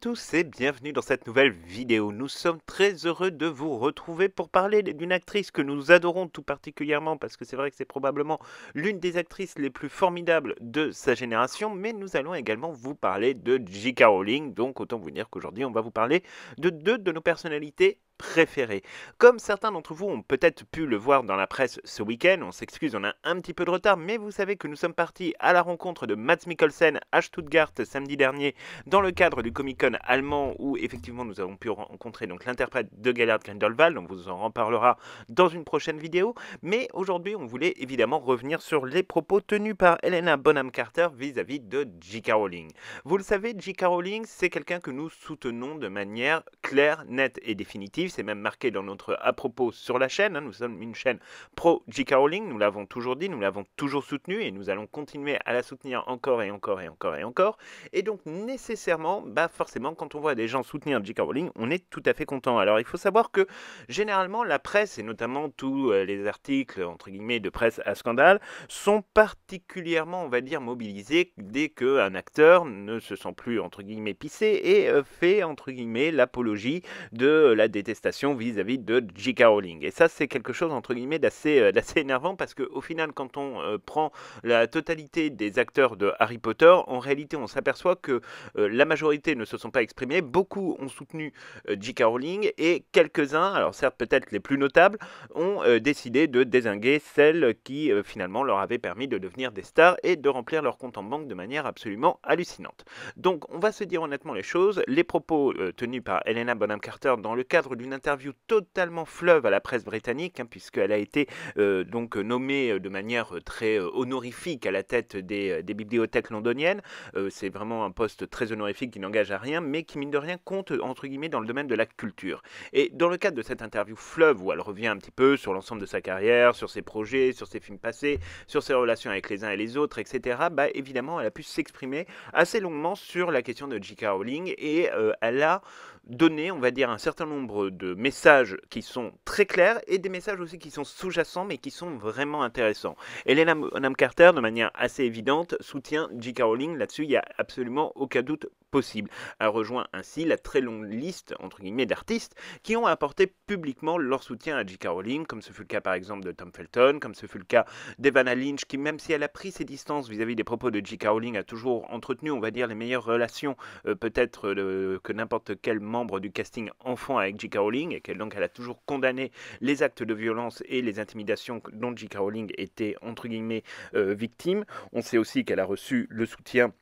tous et bienvenue dans cette nouvelle vidéo. Nous sommes très heureux de vous retrouver pour parler d'une actrice que nous adorons tout particulièrement parce que c'est vrai que c'est probablement l'une des actrices les plus formidables de sa génération, mais nous allons également vous parler de J.K. Rowling, donc autant vous dire qu'aujourd'hui on va vous parler de deux de nos personnalités préférées. Comme certains d'entre vous ont peut-être pu le voir dans la presse ce week-end, on s'excuse, on a un petit peu de retard, mais vous savez que nous sommes partis à la rencontre de Mads Mikkelsen à Stuttgart samedi dernier dans le cadre du Comic-Con allemand où effectivement nous avons pu rencontrer donc l'interprète de Gellert Grindelwald, on vous en reparlera dans une prochaine vidéo, mais aujourd'hui on voulait évidemment revenir sur les propos tenus par Helena Bonham Carter vis-à-vis de J.K. Rowling. Vous le savez, J.K. Rowling, c'est quelqu'un que nous soutenons de manière claire, nette et définitive, c'est même marqué dans notre à propos sur la chaîne, nous sommes une chaîne pro J.K. Rowling, nous l'avons toujours dit, nous l'avons toujours soutenue et nous allons continuer à la soutenir encore et encore et encore et encore, et donc nécessairement, forcément, quand on voit des gens soutenir J.K. Rowling, on est tout à fait content. Alors, il faut savoir que, généralement, la presse, et notamment tous les articles, entre guillemets, de presse à scandale, sont particulièrement, on va dire, mobilisés dès qu'un acteur ne se sent plus, entre guillemets, pissé et fait, entre guillemets, l'apologie de la détestation vis-à-vis de J.K. Rowling. Et ça, c'est quelque chose, entre guillemets, d'assez énervant parce qu'au final, quand on prend la totalité des acteurs de Harry Potter, en réalité, on s'aperçoit que la majorité ne se sont pas exprimés, beaucoup ont soutenu J.K. Rowling et quelques-uns, alors certes peut-être les plus notables, ont décidé de dézinguer celles qui finalement leur avaient permis de devenir des stars et de remplir leur compte en banque de manière absolument hallucinante. Donc on va se dire honnêtement les choses, les propos tenus par Helena Bonham Carter dans le cadre d'une interview totalement fleuve à la presse britannique, puisqu'elle a été donc nommée de manière très honorifique à la tête des bibliothèques londoniennes, c'est vraiment un poste très honorifique qui n'engage à rien, mais qui mine de rien compte entre guillemets dans le domaine de la culture. Et dans le cadre de cette interview fleuve où elle revient un petit peu sur l'ensemble de sa carrière, sur ses projets, sur ses films passés, sur ses relations avec les uns et les autres, etc., évidemment elle a pu s'exprimer assez longuement sur la question de J.K. Rowling et elle a donné, on va dire, un certain nombre de messages qui sont très clairs et des messages aussi qui sont sous-jacents mais qui sont vraiment intéressants. Helena Bonham Carter, de manière assez évidente, soutient J.K. Rowling. Là-dessus, il n'y a absolument aucun doute possible. Elle rejoint ainsi la très longue liste, entre guillemets, d'artistes qui ont apporté publiquement leur soutien à J.K. Rowling, comme ce fut le cas par exemple de Tom Felton, comme ce fut le cas d'Evanna Lynch, qui même si elle a pris ses distances vis-à-vis des propos de J.K. Rowling, a toujours entretenu, on va dire, les meilleures relations peut-être que n'importe quel membre du casting enfant avec J.K. Rowling, et qu'elle donc elle a toujours condamné les actes de violence et les intimidations dont J.K. Rowling était, entre guillemets, victime. On sait aussi qu'elle a reçu le soutien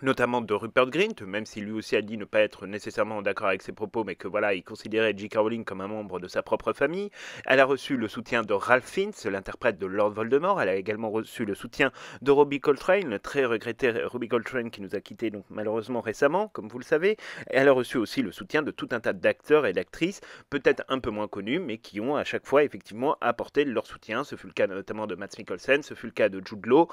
notamment de Rupert Grint, même si lui aussi a dit ne pas être nécessairement d'accord avec ses propos, mais que voilà, il considérait J.K. Rowling comme un membre de sa propre famille. Elle a reçu le soutien de Ralph Fiennes, l'interprète de Lord Voldemort. Elle a également reçu le soutien de Robbie Coltrane, le très regretté Robbie Coltrane qui nous a quittés donc malheureusement récemment, comme vous le savez. Elle a reçu aussi le soutien de tout un tas d'acteurs et d'actrices, peut-être un peu moins connus, mais qui ont à chaque fois effectivement apporté leur soutien. Ce fut le cas notamment de Mads Mikkelsen, ce fut le cas de Jude Law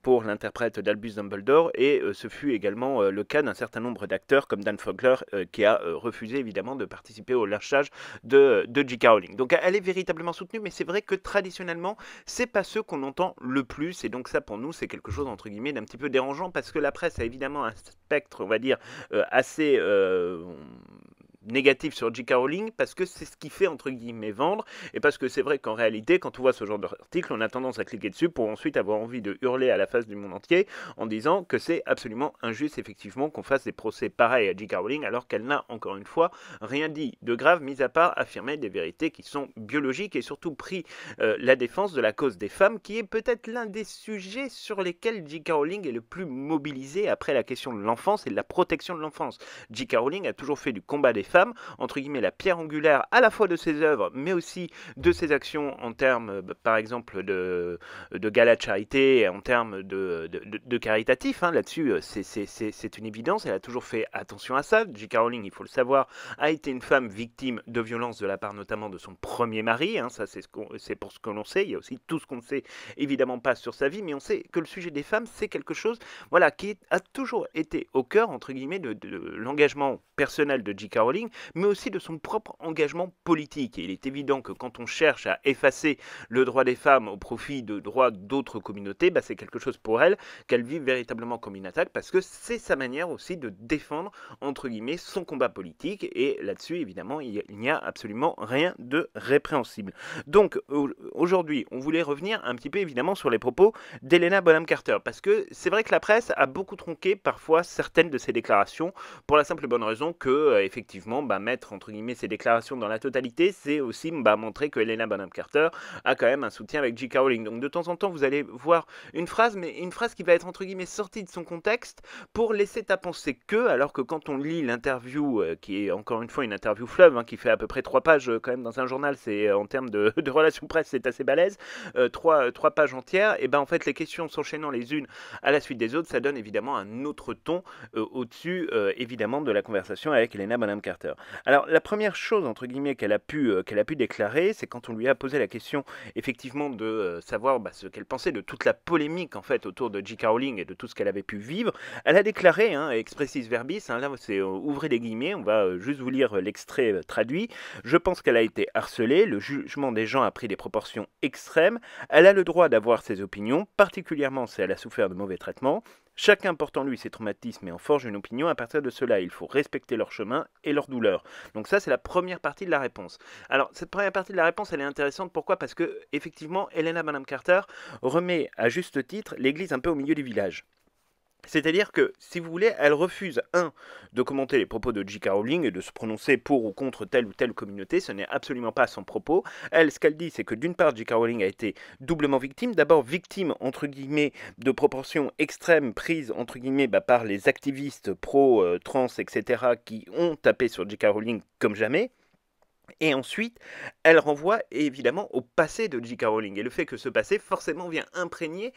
pour l'interprète d'Albus Dumbledore, et ce fut également le cas d'un certain nombre d'acteurs comme Dan Fogler qui a refusé évidemment de participer au lynchage de J.K. Rowling. Donc elle est véritablement soutenue, mais c'est vrai que traditionnellement c'est pas ceux qu'on entend le plus, et donc ça pour nous c'est quelque chose entre guillemets d'un petit peu dérangeant parce que la presse a évidemment un spectre on va dire assez négatif sur J.K. Rowling parce que c'est ce qui fait entre guillemets vendre et parce que c'est vrai qu'en réalité quand on voit ce genre d'article on a tendance à cliquer dessus pour ensuite avoir envie de hurler à la face du monde entier en disant que c'est absolument injuste effectivement qu'on fasse des procès pareils à J.K. Rowling alors qu'elle n'a encore une fois rien dit de grave mis à part affirmer des vérités qui sont biologiques et surtout pris la défense de la cause des femmes qui est peut-être l'un des sujets sur lesquels J.K. Rowling est le plus mobilisé après la question de l'enfance et de la protection de l'enfance. J.K. Rowling a toujours fait du combat des femmes, entre guillemets la pierre angulaire à la fois de ses œuvres, mais aussi de ses actions en termes, par exemple, de gala de charité, en termes de caritatif. Là-dessus, c'est une évidence. Elle a toujours fait attention à ça. J.K. Rowling, il faut le savoir, a été une femme victime de violences de la part notamment de son premier mari. Ça, c'est pour ce que l'on sait. Il y a aussi tout ce qu'on ne sait évidemment pas sur sa vie, mais on sait que le sujet des femmes, c'est quelque chose qui a toujours été au cœur, entre guillemets, de l'engagement personnel de J.K. Rowling, Rowling, mais aussi de son propre engagement politique. Et il est évident que quand on cherche à effacer le droit des femmes au profit de droits d'autres communautés, bah, c'est quelque chose pour elle qu'elle vit véritablement comme une attaque, parce que c'est sa manière aussi de défendre, entre guillemets, son combat politique, et là-dessus, évidemment, il n'y a absolument rien de répréhensible. Donc, aujourd'hui, on voulait revenir un petit peu, évidemment, sur les propos d'Helena Bonham Carter, parce que c'est vrai que la presse a beaucoup tronqué parfois certaines de ses déclarations, pour la simple et bonne raison que, effectivement, bah, mettre, entre guillemets, ses déclarations dans la totalité, c'est aussi montrer que Helena Bonham Carter a quand même un soutien avec J.K. Rowling. Donc, de temps en temps, vous allez voir une phrase, mais une phrase qui va être, entre guillemets, sortie de son contexte pour laisser à penser que, alors que quand on lit l'interview, qui est encore une fois une interview fleuve, hein, qui fait à peu près 3 pages quand même dans un journal, c'est en termes de relations presse, c'est assez balèze, 3 pages entières, et ben en fait les questions s'enchaînant les unes à la suite des autres, ça donne évidemment un autre ton au-dessus évidemment de la conversation avec Helena Bonham Carter. Alors la première chose entre guillemets qu'elle a pu déclarer, c'est quand on lui a posé la question effectivement de savoir ce qu'elle pensait de toute la polémique en fait autour de J.K. Rowling et de tout ce qu'elle avait pu vivre. Elle a déclaré, hein, expressis verbis, hein, là c'est ouvrez les guillemets, on va juste vous lire l'extrait traduit. Je pense qu'elle a été harcelée, le jugement des gens a pris des proportions extrêmes, elle a le droit d'avoir ses opinions, particulièrement si elle a souffert de mauvais traitements. Chacun porte en lui ses traumatismes et en forge une opinion. À partir de cela, il faut respecter leur chemin et leur douleur. Donc ça, c'est la première partie de la réponse. Alors, cette première partie de la réponse, elle est intéressante. Pourquoi? Parce que, effectivement, Helena Bonham Carter remet à juste titre l'église un peu au milieu du village. C'est-à-dire que, si vous voulez, elle refuse, de commenter les propos de J.K. Rowling et de se prononcer pour ou contre telle ou telle communauté, ce n'est absolument pas son propos. Elle, ce qu'elle dit, c'est que d'une part, J.K. Rowling a été doublement victime. D'abord, victime, entre guillemets, de proportions extrêmes prises, entre guillemets, par les activistes pro-trans, etc., qui ont tapé sur J.K. Rowling comme jamais. Et ensuite, elle renvoie évidemment au passé de J.K. Rowling. Et le fait que ce passé, forcément, vient imprégner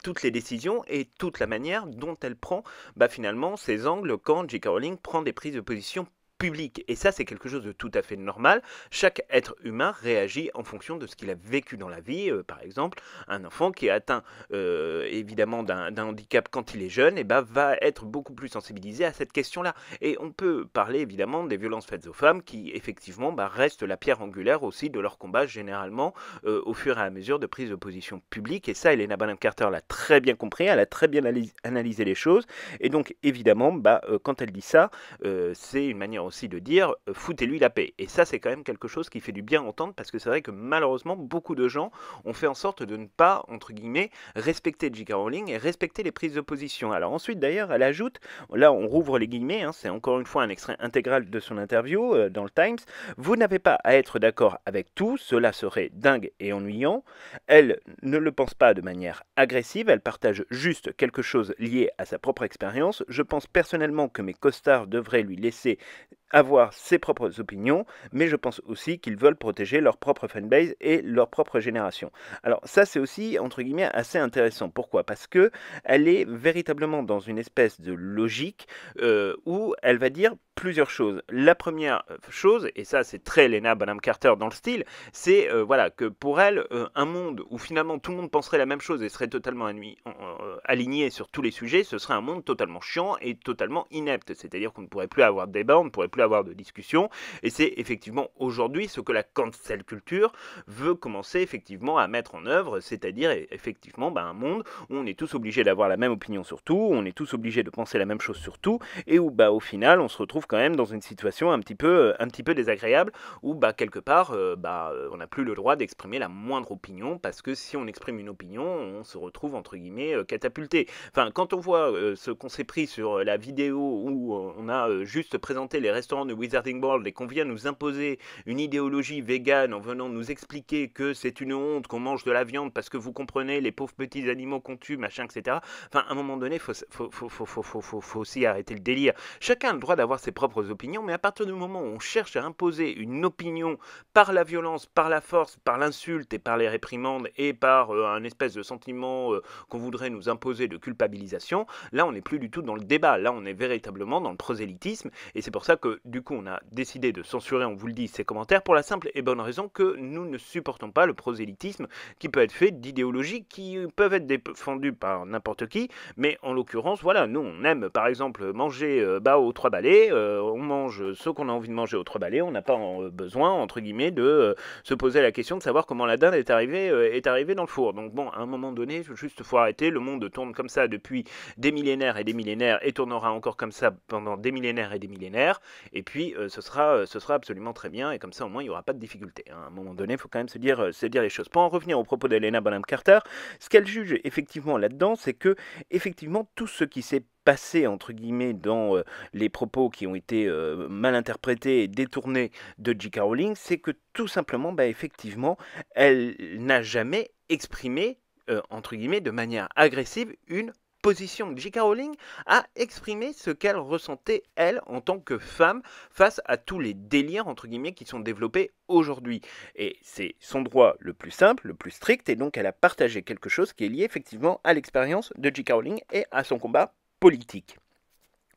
toutes les décisions et toute la manière dont elle prend, finalement, ses angles quand J.K. Rowling prend des prises de position public. Et ça, c'est quelque chose de tout à fait normal. Chaque être humain réagit en fonction de ce qu'il a vécu dans la vie. Par exemple, un enfant qui est atteint évidemment d'un handicap quand il est jeune, va être beaucoup plus sensibilisé à cette question-là. Et on peut parler évidemment des violences faites aux femmes qui effectivement restent la pierre angulaire aussi de leur combat généralement au fur et à mesure de prise de position publique. Et ça, Helena Bonham Carter l'a très bien compris, elle a très bien analysé les choses. Et donc évidemment, quand elle dit ça, c'est une manière aussi de dire foutez-lui la paix. Et ça, c'est quand même quelque chose qui fait du bien entendre, parce que c'est vrai que malheureusement, beaucoup de gens ont fait en sorte de ne pas, entre guillemets, respecter J.K. Rowling et respecter les prises de position. Alors ensuite, d'ailleurs, elle ajoute, là on rouvre les guillemets, hein, c'est encore une fois un extrait intégral de son interview dans le Times, vous n'avez pas à être d'accord avec tout, cela serait dingue et ennuyant. Elle ne le pense pas de manière agressive, elle partage juste quelque chose lié à sa propre expérience. Je pense personnellement que mes costards devraient lui laisser avoir ses propres opinions, mais je pense aussi qu'ils veulent protéger leur propre fanbase et leur propre génération. Alors ça, c'est aussi, entre guillemets, assez intéressant. Pourquoi? Parce que elle est véritablement dans une espèce de logique où elle va dire plusieurs choses. La première chose, et ça c'est très Helena Bonham Carter dans le style, c'est voilà, que pour elle, un monde où finalement tout le monde penserait la même chose et serait totalement aligné sur tous les sujets, ce serait un monde totalement chiant et totalement inepte. C'est-à-dire qu'on ne pourrait plus avoir de débat, on ne pourrait plus avoir de discussion, et c'est effectivement aujourd'hui ce que la cancel culture veut commencer effectivement à mettre en œuvre, c'est-à-dire effectivement un monde où on est tous obligés d'avoir la même opinion sur tout, où on est tous obligés de penser la même chose sur tout, et où au final on se retrouve quand même dans une situation un petit peu désagréable, où quelque part on n'a plus le droit d'exprimer la moindre opinion, parce que si on exprime une opinion, on se retrouve entre guillemets catapulté. Enfin, quand on voit ce qu'on s'est pris sur la vidéo où on a juste présenté les restaurants de Wizarding World et qu'on vient nous imposer une idéologie végane en venant nous expliquer que c'est une honte qu'on mange de la viande parce que vous comprenez les pauvres petits animaux qu'on tue, machin, etc. Enfin, à un moment donné, faut aussi arrêter le délire. Chacun a le droit d'avoir ses propres opinions, mais à partir du moment où on cherche à imposer une opinion par la violence, par la force, par l'insulte et par les réprimandes et par un espèce de sentiment qu'on voudrait nous imposer de culpabilisation, là on n'est plus du tout dans le débat, là on est véritablement dans le prosélytisme, et c'est pour ça que du coup on a décidé de censurer, on vous le dit, ces commentaires, pour la simple et bonne raison que nous ne supportons pas le prosélytisme qui peut être fait d'idéologies qui peuvent être défendues par n'importe qui, mais en l'occurrence, voilà, nous on aime par exemple manger aux trois balais, on mange ce qu'on a envie de manger au trois-balais, on n'a pas besoin, entre guillemets, de se poser la question de savoir comment la dinde est arrivée dans le four. Donc bon, à un moment donné, juste faut arrêter, le monde tourne comme ça depuis des millénaires et tournera encore comme ça pendant des millénaires, et puis ce sera absolument très bien, et comme ça au moins il n'y aura pas de difficulté. Hein. À un moment donné, il faut quand même se dire les choses. Pour en revenir au propos d'Helena Bonham Carter, ce qu'elle juge effectivement là-dedans, c'est que effectivement tout ce qui s'est passé entre guillemets dans les propos qui ont été mal interprétés et détournés de J.K. Rowling, c'est que tout simplement, effectivement, elle n'a jamais exprimé entre guillemets de manière agressive une position. J.K. Rowling a exprimé ce qu'elle ressentait, elle, en tant que femme, face à tous les délires, entre guillemets, qui sont développés aujourd'hui. Et c'est son droit le plus simple, le plus strict, et donc elle a partagé quelque chose qui est lié effectivement à l'expérience de J.K. Rowling et à son combat politique.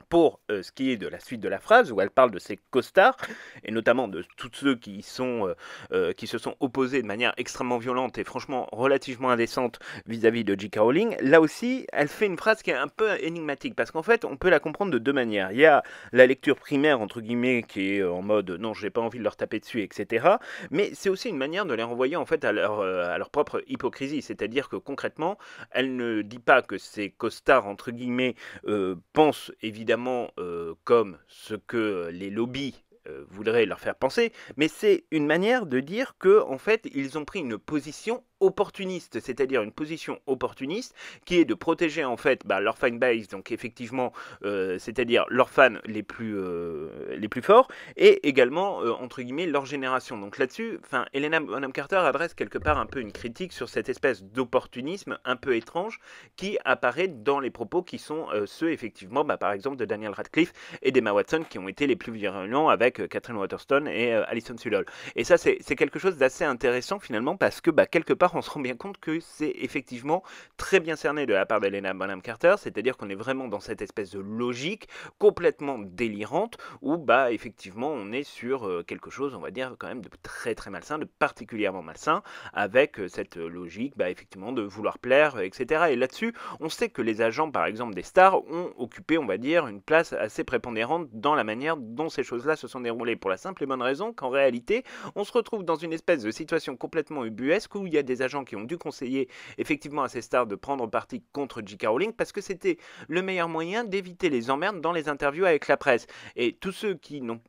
Pour ce qui est de la suite de la phrase, où elle parle de ses costards, et notamment de tous ceux qui se sont opposés de manière extrêmement violente et franchement relativement indécente vis-à-vis de J.K. Rowling, là aussi, elle fait une phrase qui est un peu énigmatique, parce qu'en fait, on peut la comprendre de deux manières. Il y a la lecture primaire, entre guillemets, qui est en mode « non, j'ai pas envie de leur taper dessus », etc. Mais c'est aussi une manière de les renvoyer, en fait, à leur propre hypocrisie, c'est-à-dire que concrètement, elle ne dit pas que ces costards, entre guillemets, pensent évidemment comme ce que les lobbies voudraient leur faire penser, mais c'est une manière de dire que en fait ils ont pris une position opportuniste, c'est-à-dire une position opportuniste qui est de protéger en fait leur fanbase, donc effectivement c'est-à-dire leurs fans les plus forts, et également entre guillemets leur génération. Donc là-dessus, Helena Bonham Carter adresse quelque part un peu une critique sur cette espèce d'opportunisme un peu étrange qui apparaît dans les propos qui sont ceux effectivement par exemple de Daniel Radcliffe et d'Emma Watson, qui ont été les plus virulents avec Catherine Waterston et Alison Sudol. Et ça c'est quelque chose d'assez intéressant finalement, parce que quelque part on se rend bien compte que c'est effectivement très bien cerné de la part d'Helena Bonham Carter, c'est-à-dire qu'on est vraiment dans cette espèce de logique complètement délirante où effectivement on est sur quelque chose, on va dire quand même de très très malsain, de particulièrement malsain, avec cette logique effectivement de vouloir plaire, etc. Et là-dessus, on sait que les agents par exemple des stars ont occupé, on va dire, une place assez prépondérante dans la manière dont ces choses-là se sont déroulées, pour la simple et bonne raison qu'en réalité, on se retrouve dans une espèce de situation complètement ubuesque où il y a des agents qui ont dû conseiller effectivement à ces stars de prendre parti contre J.K. Rowling parce que c'était le meilleur moyen d'éviter les emmerdes dans les interviews avec la presse. Et tous ceux qui ont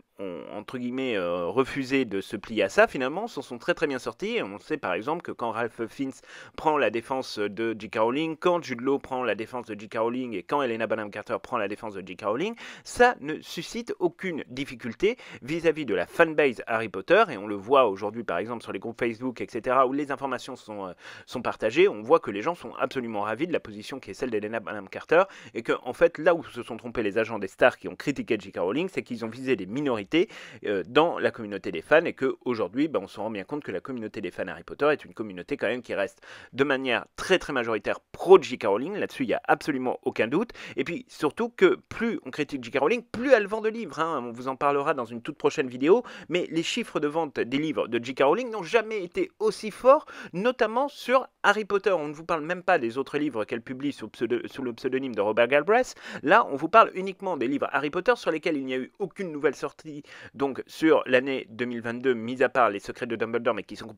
entre guillemets refusé de se plier à ça, finalement s'en sont très très bien sortis. Et on sait par exemple que quand Ralph Fiennes prend la défense de J.K. Rowling, quand Jude Law prend la défense de J.K. Rowling et quand Helena Bonham Carter prend la défense de J.K. Rowling, ça ne suscite aucune difficulté vis-à-vis de la fanbase Harry Potter, et on le voit aujourd'hui par exemple sur les groupes Facebook, etc., où les informations sont partagées. On voit que les gens sont absolument ravis de la position qui est celle d'Helena Bonham Carter, et que en fait là où se sont trompés les agents des stars qui ont critiqué J.K. Rowling, c'est qu'ils ont visé des minorités dans la communauté des fans, et qu'aujourd'hui on se rend bien compte que la communauté des fans Harry Potter est une communauté quand même qui reste de manière très très majoritaire pro J.K. Rowling. Là-dessus il n'y a absolument aucun doute, et puis surtout que plus on critique J.K. Rowling, plus elle vend de livres, hein. On vous en parlera dans une toute prochaine vidéo, mais les chiffres de vente des livres de J.K. Rowling n'ont jamais été aussi forts, notamment sur Harry Potter. On ne vous parle même pas des autres livres qu'elle publie sous le pseudonyme de Robert Galbraith. Là on vous parle uniquement des livres Harry Potter sur lesquels il n'y a eu aucune nouvelle sortie donc sur l'année 2022, mis à part Les Secrets de Dumbledore, mais qui sont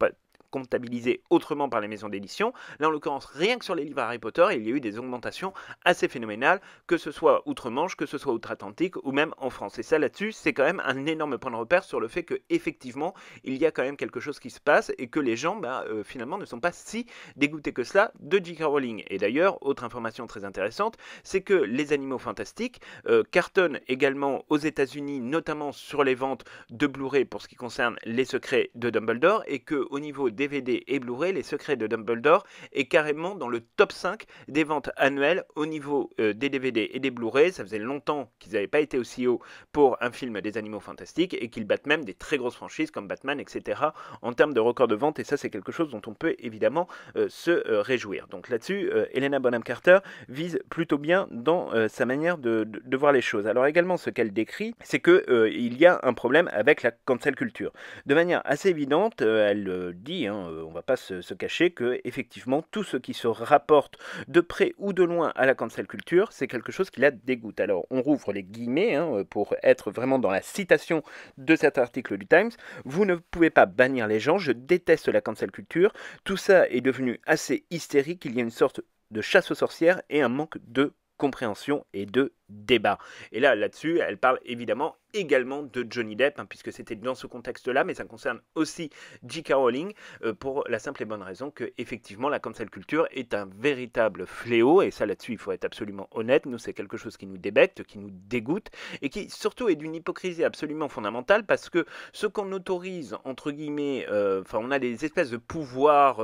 comptabilisés autrement par les maisons d'édition. Là, en l'occurrence, rien que sur les livres Harry Potter, il y a eu des augmentations assez phénoménales, que ce soit outre-Manche, que ce soit outre-Atlantique, ou même en France. Et ça, là-dessus, c'est quand même un énorme point de repère sur le fait qu'effectivement, il y a quand même quelque chose qui se passe, et que les gens, finalement, ne sont pas si dégoûtés que cela de J.K. Rowling. Et d'ailleurs, autre information très intéressante, c'est que les Animaux Fantastiques cartonnent également aux États-Unis, notamment sur les ventes de Blu-ray pour ce qui concerne Les Secrets de Dumbledore, et qu'au niveau DVD et Blu-ray, Les Secrets de Dumbledore est carrément dans le top 5 des ventes annuelles au niveau des DVD et des Blu-ray. Ça faisait longtemps qu'ils n'avaient pas été aussi haut pour un film des Animaux Fantastiques, et qu'ils battent même des très grosses franchises comme Batman, etc. en termes de record de vente, et ça c'est quelque chose dont on peut évidemment se réjouir. Donc là-dessus, Helena Bonham Carter vise plutôt bien dans sa manière de voir les choses. Alors également, ce qu'elle décrit, c'est qu'il il y a un problème avec la cancel culture. De manière assez évidente, elle dit, on va pas se cacher, que effectivement tout ce qui se rapporte de près ou de loin à la cancel culture, c'est quelque chose qui la dégoûte. Alors on rouvre les guillemets pour être vraiment dans la citation de cet article du Times. Vous ne pouvez pas bannir les gens, je déteste la cancel culture. Tout ça est devenu assez hystérique, il y a une sorte de chasse aux sorcières et un manque de compréhension et de débat. Et là-dessus, elle parle évidemment également de Johnny Depp, puisque c'était dans ce contexte-là, mais ça concerne aussi J.K. Rowling, pour la simple et bonne raison que, effectivement, la cancel culture est un véritable fléau, et ça là-dessus, il faut être absolument honnête, nous c'est quelque chose qui nous débecte, qui nous dégoûte, et qui surtout est d'une hypocrisie absolument fondamentale, parce que ce qu'on autorise, entre guillemets, on a des espèces de pouvoirs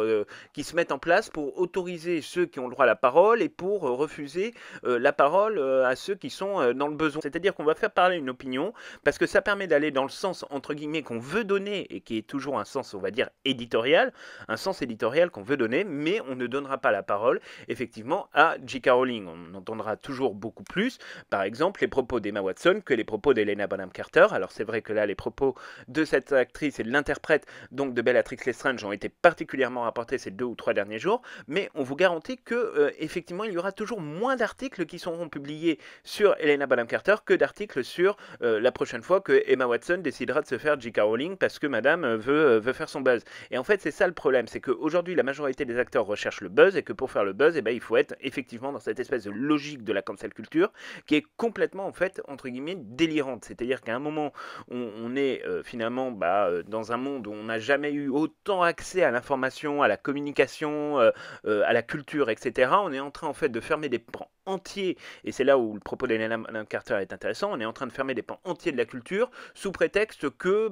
qui se mettent en place pour autoriser ceux qui ont le droit à la parole, et pour refuser la parole à ceux qui sont dans le besoin. C'est-à-dire qu'on va faire parler une opinion, parce que ça permet d'aller dans le sens, entre guillemets, qu'on veut donner, et qui est toujours un sens, on va dire, éditorial, un sens éditorial qu'on veut donner, mais on ne donnera pas la parole, effectivement, à J.K. Rowling. On entendra toujours beaucoup plus, par exemple, les propos d'Emma Watson que les propos d'Helena Bonham Carter. Alors c'est vrai que là, les propos de cette actrice et de l'interprète, donc de Bellatrix Lestrange, ont été particulièrement rapportés ces 2 ou 3 derniers jours, mais on vous garantit que, effectivement, il y aura toujours moins d'articles qui seront publiés sur Helena Bonham Carter que d'articles sur la prochaine fois que Emma Watson décidera de se faire J.K. Rowling parce que madame veut faire son buzz. Et en fait, c'est ça le problème, c'est qu'aujourd'hui, la majorité des acteurs recherchent le buzz, et que pour faire le buzz, il faut être effectivement dans cette espèce de logique de la cancel culture qui est complètement, en fait, entre guillemets, délirante. C'est-à-dire qu'à un moment, on est finalement dans un monde où on n'a jamais eu autant accès à l'information, à la communication, à la culture, etc. On est en train, en fait, de fermer des pans entiers, et c'est là où le propos d'Helena Bonham Carter est intéressant. On est en train de fermer des pans entiers de la culture sous prétexte que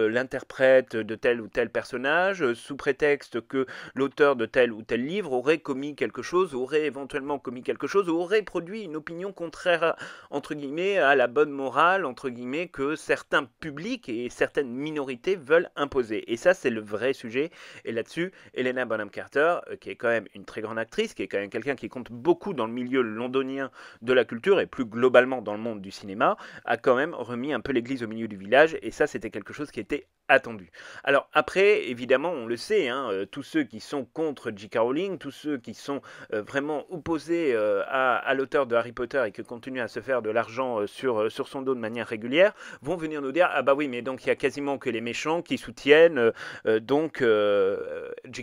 l'interprète de tel ou tel personnage, sous prétexte que l'auteur de tel ou tel livre aurait commis quelque chose, aurait éventuellement commis quelque chose, aurait produit une opinion contraire, entre guillemets, à la bonne morale, entre guillemets, que certains publics et certaines minorités veulent imposer. Et ça, c'est le vrai sujet. Et là-dessus, Helena Bonham Carter, qui est quand même une très grande actrice, qui est quand même quelqu'un qui compte beaucoup dans le milieu londonien de la culture et plus globalement dans le monde du cinéma, a quand même remis un peu l'église au milieu du village, et ça c'était quelque chose qui était attendu. Alors après, évidemment, on le sait, tous ceux qui sont contre J.K. Rowling, tous ceux qui sont vraiment opposés à l'auteur de Harry Potter et qui continuent à se faire de l'argent sur son dos de manière régulière, vont venir nous dire, ah bah oui, mais donc il y a quasiment que les méchants qui soutiennent J.K.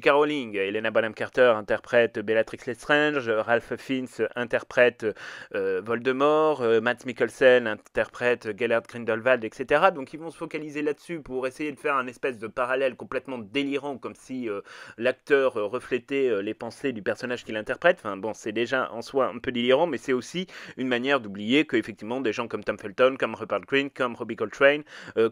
Rowling. Helena Bonham Carter interprète Bellatrix Lestrange, Ralph Fiennes interprète Voldemort, Matt Mikkelsen interprète Gellert Grindelwald, etc. Donc ils vont se focaliser là-dessus pour essayer de faire un espèce de parallèle complètement délirant, comme si l'acteur reflétait les pensées du personnage qu'il interprète. Enfin bon, c'est déjà en soi un peu délirant, mais c'est aussi une manière d'oublier qu'effectivement des gens comme Tom Felton, comme Rupert Grint, comme Robbie Coltrane,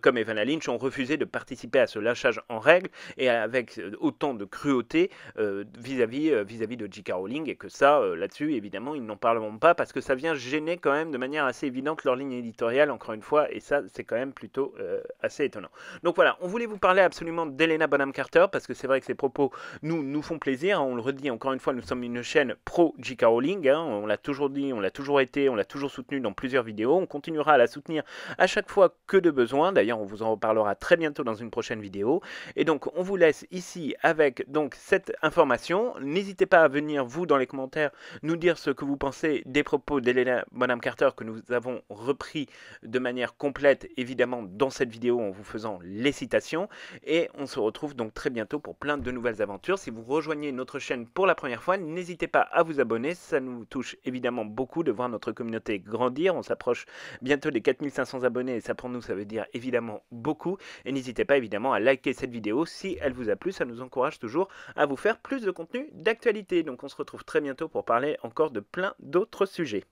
comme Evan Lynch ont refusé de participer à ce lâchage en règle, et avec autant de cruauté vis-à-vis de J.K. Rowling, et que ça, là-dessus, évidemment, ils n'en parleront pas parce que ça vient gêner quand même de manière assez évidente leur ligne éditoriale, encore une fois, et ça, c'est quand même plutôt assez étonnant. Donc voilà, on voulait vous parler absolument d'Helena Bonham Carter parce que c'est vrai que ces propos nous font plaisir. On le redit encore une fois, nous sommes une chaîne pro J.K. Rowling, on l'a toujours dit, on l'a toujours été, on l'a toujours soutenu dans plusieurs vidéos. On continuera à la soutenir à chaque fois que de besoin. D'ailleurs, on vous en reparlera très bientôt dans une prochaine vidéo. Et donc, on vous laisse ici avec donc cette information. N'hésitez pas à venir, vous, dans les commentaires, nous dire ce que vous pensez des propos d'Helena Bonham Carter que nous avons repris de manière complète, évidemment, dans cette vidéo en vous faisant les citations. Et on se retrouve donc très bientôt pour plein de nouvelles aventures. Si vous rejoignez notre chaîne pour la première fois, n'hésitez pas à vous abonner. Ça nous touche évidemment beaucoup de voir notre communauté grandir. On s'approche bientôt des 4500 abonnés et ça pour nous, ça veut dire évidemment beaucoup. Et n'hésitez pas évidemment à liker cette vidéo si elle vous a plu. Ça nous encourage toujours à vous faire plus de contenu d'actualité. Donc on se retrouve très bientôt pour parler encore de plein d'autres sujets.